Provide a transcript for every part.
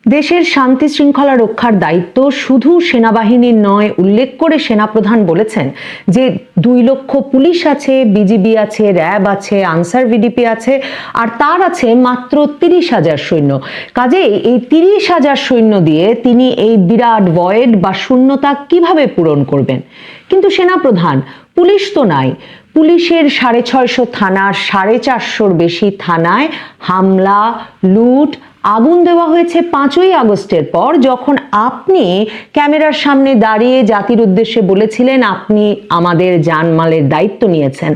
দেশের শান্তি শৃঙ্খলা রক্ষার দায়িত্ব শুধু সেনাবাহিনীর নয়। উল্লেখ করে সেনাপ্রধান বলেছেন যে 2 লক্ষ পুলিশ আছে, বিজিবি আছে, র্যাব আছে, আনসার ভিডিপি আছে, আর তার আছে মাত্র 30,000 সৈন্য। কাজেই এই 30,000 সৈন্য দিয়ে তিনি এই বিরাট ভয়েড বা শূন্যতা কিভাবে পূরণ করবেন? কিন্তু সেনাপ্রধান, পুলিশ তো নাই। পুলিশের 650 থানার 450-র বেশি থানায় হামলা, লুট, আগুন দেওয়া হয়েছে 5ই আগস্টের পর, যখন আপনি ক্যামেরার সামনে দাঁড়িয়ে জাতির উদ্দেশ্যে বলেছিলেন আপনি আমাদের জানমালের দায়িত্ব নিয়েছেন।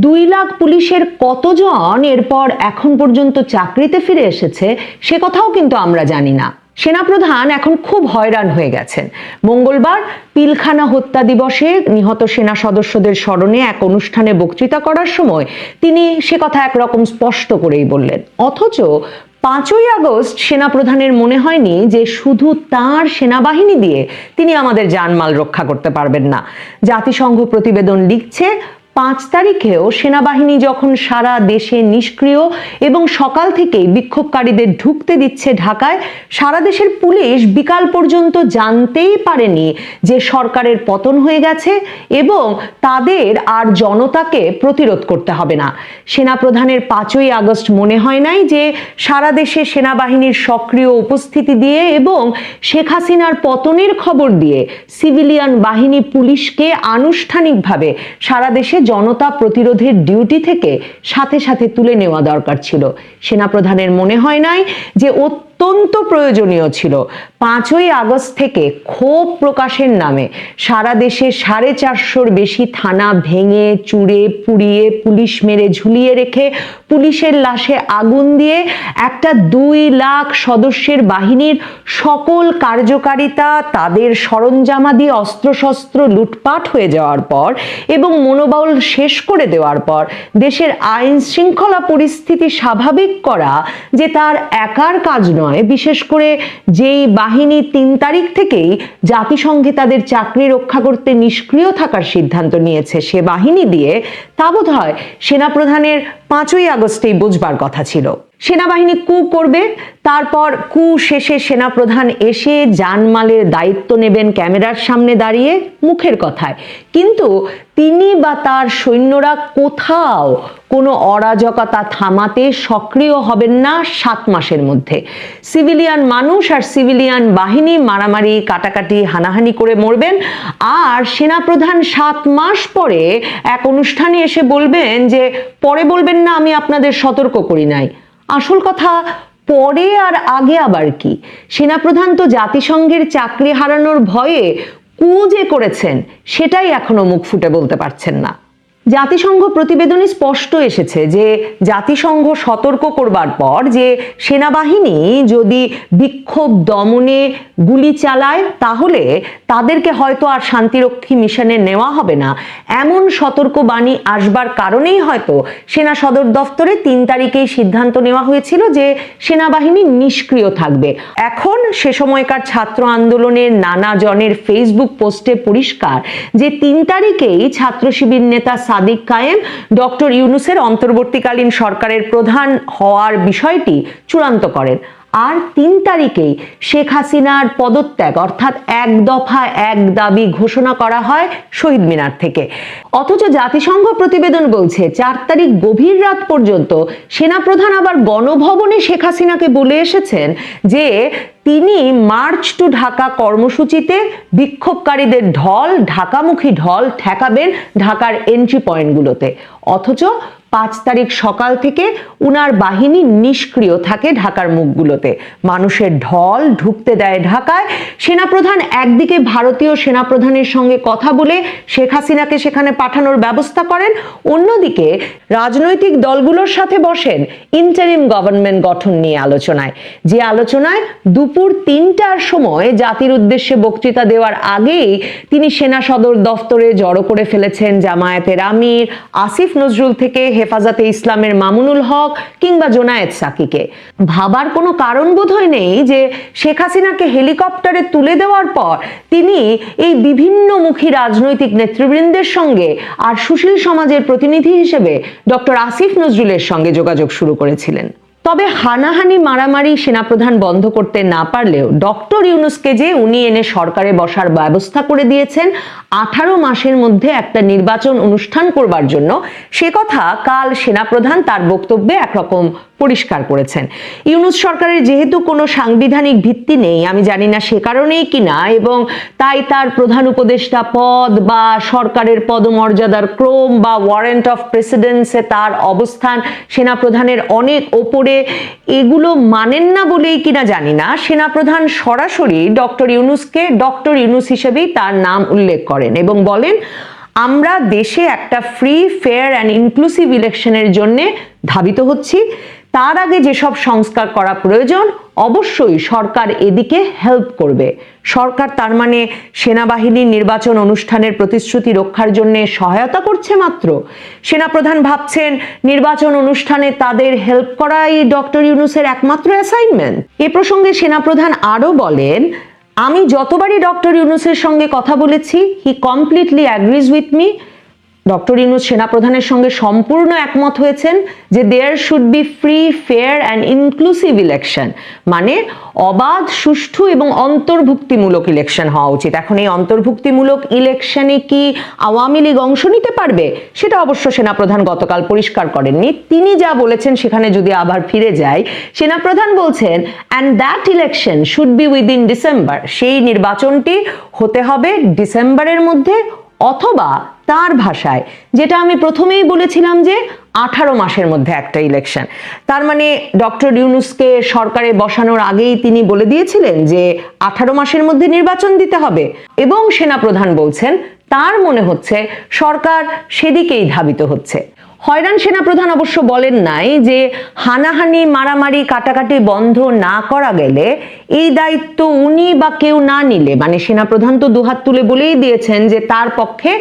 2 লাখ পুলিশের কতজন এরপর এখন পর্যন্ত চাকরিতে ফিরে এসেছে সে কথাও কিন্তু আমরা জানি না। সেনাপ্রধান এখন খুব হয়রান হয়ে গেছেন। মঙ্গলবার পিলখানা হত্যা দিবসে নিহত সেনা সদস্যদের স্মরণে এক অনুষ্ঠানে বক্তৃতা করার সময় তিনি সে কথা একরকম স্পষ্ট করেই বললেন। অথচ 5ই আগস্ট সেনাপ্রধানের মনে হয়নি যে শুধু তার সেনাবাহিনী দিয়ে তিনি আমাদের জানমাল রক্ষা করতে পারবেন না। জাতিসংঘ প্রতিবেদন লিখছে 5 তারিখেও সেনাবাহিনী যখন সারা দেশে নিষ্ক্রিয় এবং সকাল থেকেই বিক্ষোভকারীদের ঢুকতে দিচ্ছে ঢাকায়, সারা দেশের পুলিশ বিকাল পর্যন্ত জানতেই পারেনি যে সরকারের পতন হয়ে গেছে এবং তাদের আর জনতাকে প্রতিরোধ করতে হবে না। সেনাপ্রধানের 5ই আগস্ট মনে হয় নাই যে সারা দেশে সেনাবাহিনীর সক্রিয় উপস্থিতি দিয়ে এবং শেখ হাসিনার পতনের খবর দিয়ে সিভিলিয়ান বাহিনী পুলিশকে আনুষ্ঠানিকভাবে সারা দেশে জনতা প্রতিরোধের ডিউটি থেকে সাথে সাথে তুলে নেওয়া দরকার ছিল। সেনাপ্রধানের মনে হয় নাই যে অত্যন্ত প্রয়োজনীয় ছিল 5ই আগস্ট থেকে ক্ষোভ প্রকাশের নামে সারা দেশে 450-র বেশি থানা ভেঙে চুরে পুড়িয়ে পুলিশ মেরে ঝুলিয়ে রেখে পুলিশের লাশে আগুন দিয়ে একটা 2 লাখ সদস্যের বাহিনীর সকল কার্যকারিতা, তাদের সরঞ্জামাদি অস্ত্রশস্ত্র লুটপাট হয়ে যাওয়ার পর এবং মনোবল শেষ করে দেওয়ার পর দেশের আইন শৃঙ্খলা পরিস্থিতি স্বাভাবিক করা যে তার একার কাজ নয়। বিশেষ করে যেই বাহিনী 3 তারিখ থেকেই জাতিসংঘে তাদের চাকরি রক্ষা করতে নিষ্ক্রিয় থাকার সিদ্ধান্ত নিয়েছে সে বাহিনী দিয়ে, তা বোধহয় সেনাপ্রধানের 5ই আগস্টেই বুঝবার কথা ছিল। সেনাবাহিনী কু করবে, তারপর কু শেষে সেনাপ্রধান এসে জানমালের দায়িত্ব নেবেন ক্যামেরার সামনে দাঁড়িয়ে মুখের কথায়, কিন্তু তিনি বা তার সৈন্যরা কোথাও কোনো অরাজকতা থামাতে সক্রিয় হবেন না 7 মাসের মধ্যে। সিভিলিয়ান মানুষ আর সিভিলিয়ান বাহিনী মারামারি, কাটাকাটি, হানাহানি করে মরবেন, আর সেনাপ্রধান 7 মাস পরে এক অনুষ্ঠানে এসে বলবেন যে পরে বলবেন না আমি আপনাদের সতর্ক করি নাই। আসল কথা, পরে আর আগে আবার কি? সেনাপ্রধান তো জাতিসংঘের চাকরি হারানোর ভয়ে কু যে করেছেন সেটাই এখনো মুখ ফুটে বলতে পারছেন না। জাতিসংঘ প্রতিবেদনে স্পষ্ট এসেছে যে জাতিসংঘ সতর্ক করবার পর যে সেনাবাহিনী যদি বিক্ষোভ দমনে গুলি চালায় তাহলে তাদেরকে হয়তো আর শান্তিরক্ষী মিশনে নেওয়া হবে না, এমন সতর্কবাণী আসবার কারণেই হয়তো সেনা সদর দফতরে 3 তারিখেই সিদ্ধান্ত নেওয়া হয়েছিল যে সেনাবাহিনী নিষ্ক্রিয় থাকবে। এখন সে সময়কার ছাত্র আন্দোলনের নানা জনের ফেসবুক পোস্টে পরিষ্কার যে 3 তারিখেই ছাত্র শিবির নেতা সাদিক কায়েম ডক্টর ইউনূসের অন্তর্বর্তীকালীন সরকারের প্রধান হওয়ার বিষয়টি চূড়ান্ত করেন, আর 3 তারিখেই শেখ হাসিনার পদত্যাগ অর্থাৎ 1 দফা 1 দাবি ঘোষণা করা হয় শহীদ মিনার থেকে। অথচ জাতিসংঘ প্রতিবেদন বলছে 4 তারিখ গভীর রাত পর্যন্ত সেনাপ্রধান আবার গণভবনে শেখ হাসিনাকে বলে এসেছেন যে তিনি মার্চ টু ঢাকা কর্মসূচিতে বিক্ষোভকারীদের ঢল, ঢাকামুখী ঢল ঠেকাবেন ঢাকার এন্ট্রি পয়েন্টগুলোতে। অথচ 5 তারিখ সকাল থেকে উনার বাহিনী নিষ্ক্রিয় থাকে ঢাকার মুখগুলোতে, মানুষের ঢল ঢুকতে দেয় ঢাকায়। সেনাপ্রধান একদিকে ভারতীয় সেনাপ্রধানের সঙ্গে কথা বলে শেখ হাসিনাকে সেখানে পাঠানোর ব্যবস্থা করেন, অন্যদিকে রাজনৈতিক দলগুলোর সাথে বসেন ইন্টারিম গভর্নমেন্ট গঠন নিয়ে আলোচনায়, যে আলোচনায় দুপুর 3টার সময় জাতির উদ্দেশ্যে বক্তৃতা দেওয়ার আগেই তিনি সেনা সদর দফতরে জড়ো করে ফেলেছেন জামায়াতের আমির আসিফ নজরুল থেকে হেফাজতে ইসলামের মামুনুল হক কিংবা জোনায়েদ সাকিকে। ভাবার কোনো কারণ বোধহয় নেই যে শেখ হাসিনাকে হেলিকপ্টারে তুলে দেওয়ার পর তিনি এই বিভিন্নমুখী রাজনৈতিক নেতৃবৃন্দের সঙ্গে আর সুশীল সমাজের প্রতিনিধি হিসেবে ডক্টর আসিফ নজরুলের সঙ্গে যোগাযোগ শুরু করেছিলেন। তবে হানাহানি মারামারি সেনাপ্রধান বন্ধ করতে না পারলেও ডক্টর ইউনূসকে যে উনি এনে সরকারে বসার ব্যবস্থা করে দিয়েছেন 18 মাসের মধ্যে একটা নির্বাচন অনুষ্ঠান করবার জন্য, সে কথা কাল সেনাপ্রধান তার বক্তব্যে একরকম পরিষ্কার করেছেন। ইউনূস সরকারের যেহেতু কোনো সাংবিধানিক ভিত্তি নেই, আমি জানি না সে কারণেই কিনা, এবং তাই তার প্রধান উপদেষ্টা পদ বা সরকারের পদমর্যাদার ক্রম বা ওয়ারেন্ট অফ প্রেসিডেন্সে তার অবস্থান সেনাপ্রধানের অনেক ওপরে, এগুলো মানেন না বলেই কিনা জানি না সেনাপ্রধান সরাসরি ডক্টর ইউনূসকে ডক্টর ইউনূস হিসেবেই তার নাম উল্লেখ করেন এবং বলেন, আমরা দেশে একটা ফ্রি, ফেয়ার অ্যান্ড ইনক্লুসিভ ইলেকশনের জন্য ধাবিত হচ্ছি। তার আগে যেসব সংস্কার করা প্রয়োজন অবশ্যই সরকার এদিকে হেল্প করবে। সরকার তার মানে সেনাবাহিনীর নির্বাচন অনুষ্ঠানের প্রতিশ্রুতি রক্ষার জন্য সহায়তা করছে মাত্র। সেনাপ্রধান ভাবছেন নির্বাচন অনুষ্ঠানে তাদের হেল্প করাই ডক্টর ইউনূসের একমাত্র অ্যাসাইনমেন্ট। এ প্রসঙ্গে সেনাপ্রধান আরো বলেন, আমি যতবারই ডক্টর ইউনূসের সঙ্গে কথা বলেছি, he completely agrees with me. Doctor Yunus সেনাপ্রধানের সঙ্গে সম্পূর্ণ একমত হয়েছেন যে there should be free, fair and inclusive election, মানে অবাধ, সুষ্ঠু এবং অন্তর্ভুক্তিমূলক ইলেকশন হওয়া উচিত। এখন এই অন্তর্ভুক্তিমূলক ইলেকশনে কি আওয়ামী লীগ অংশ নিতে পারবে, সেটা অবশ্য সেনাপ্রধান গতকাল পরিষ্কার করেননি। তিনি যা বলেছেন সেখানে যদি আবার ফিরে যাই, সেনাপ্রধান বলছেন and that election should be within December, সেই নির্বাচনটি হতে হবে ডিসেম্বরের মধ্যে, অথবা তার ভাষায় যেটা আমি প্রথমেই বলেছিলাম যে 18 মাসের মধ্যে একটা ইলেকশন। তার মানে ডক্টর ইউনূসকে সরকারে বসানোর আগেই তিনি বলে দিয়েছিলেন যে 18 মাসের মধ্যে নির্বাচন দিতে হবে, এবং সেনাপ্রধান বলছেন তার মনে হচ্ছে সরকার সেদিকেই ধাবিত হচ্ছে। হয়রান সেনাপ্রধান অবশ্য বলেন নাই যে হানাহানি, মারামারি, কাটাকাটি বন্ধ না করা গেলে এই দায়িত্ব উনি বা কেউ না নিলে, মানে সেনাপ্রধান তো দুহাত তুলে বলেই দিয়েছেন যে তার পক্ষে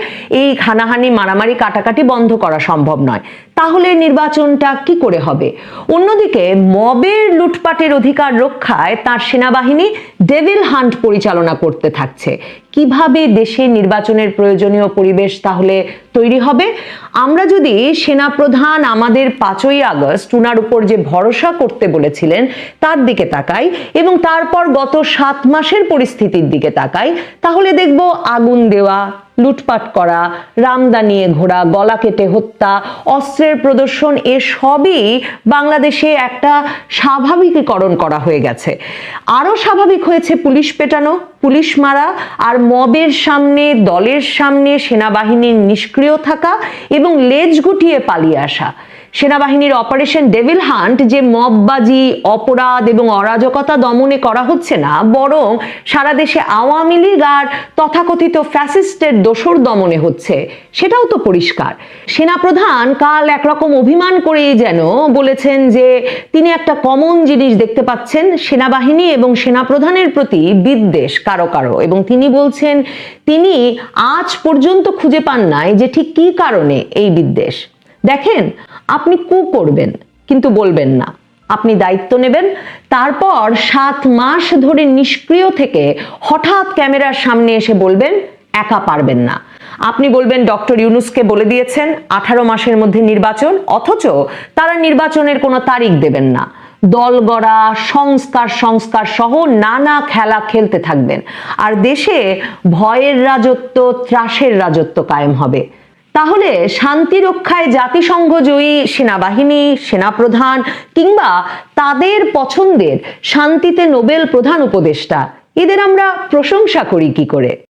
এই হানাহানি, মারামারি, কাটাকাটি বন্ধ করা সম্ভব নয়, তাহলে নির্বাচনটা কি করে হবে? অন্যদিকে মবের লুটপাটের অধিকার রক্ষায় তার সেনাবাহিনী ডেভিল হান্ট পরিচালনা করতে থাকছে। কিভাবে দেশে নির্বাচনের প্রয়োজনীয় পরিবেশ তাহলে তৈরি হবে? আমরা যদি সেনাপ্রধান আমাদের 5ই আগস্ট উনার উপর যে ভরসা করতে বলেছিলেন তার দিকে তাকাই এবং তারপর গত 7 মাসের পরিস্থিতির দিকে তাকাই, তাহলে দেখব আগুন দেওয়া, লুটপাট করা, রামদা নিয়ে ঘোরা, গলা কেটে হত্যা, অস্ত্রের প্রদর্শন, এসবই বাংলাদেশে একটা স্বাভাবিকীকরণ করা হয়ে গেছে। আরো স্বাভাবিক হয়েছে পুলিশ পেটানো, পুলিশ মারা, আর মবের সামনে, দলের সামনে সেনাবাহিনীর নিষ্ক্রিয় থাকা এবং লেজ গুটিয়ে পালিয়ে আসা। সেনাবাহিনীর অপারেশন ডেভিল হান্ট যে মববাজি, অপরাধ এবং অরাজকতা দমনে করা হচ্ছে না, বরং সারা দেশে আওয়ামী লীগ আর তথাকথিত ফ্যাসিস্টের দোসর দমনে হচ্ছে, সেটাও তো পরিষ্কার। সেনাপ্রধান কাল একরকম অভিমান করেই যেন বলেছেন যে তিনি একটা কমন জিনিস দেখতে পাচ্ছেন, সেনাবাহিনী এবং সেনাপ্রধানের প্রতি বিদ্বেষ কারো কারো, এবং তিনি বলছেন তিনি আজ পর্যন্ত খুঁজে পান নাই যে ঠিক কী কারণে এই বিদ্বেষ। দেখেন, আপনি কু করবেন কিন্তু বলবেন না, আপনি দায়িত্ব নেবেন, তারপর 7 মাস ধরে নিষ্ক্রিয় থেকে হঠাৎ ক্যামেরার সামনে এসে বলবেন একা পারবেন না। আপনি বলবেন ডক্টর ইউনূসকে বলে দিয়েছেন 18 মাসের মধ্যে নির্বাচন, অথচ তারা নির্বাচনের কোনো তারিখ দেবেন না। দল গড়া, সংস্কার সহ নানা খেলা খেলতে থাকবেন, আর দেশে ভয়ের রাজত্ব, ত্রাসের রাজত্ব কায়েম হবে। তাহলে শান্তি রক্ষায় জাতিসংঘ জয়ী সেনাবাহিনী, সেনাপ্রধান কিংবা তাদের পছন্দের শান্তিতে নোবেল প্রধান উপদেষ্টা, এদের আমরা প্রশংসা করি কি করে?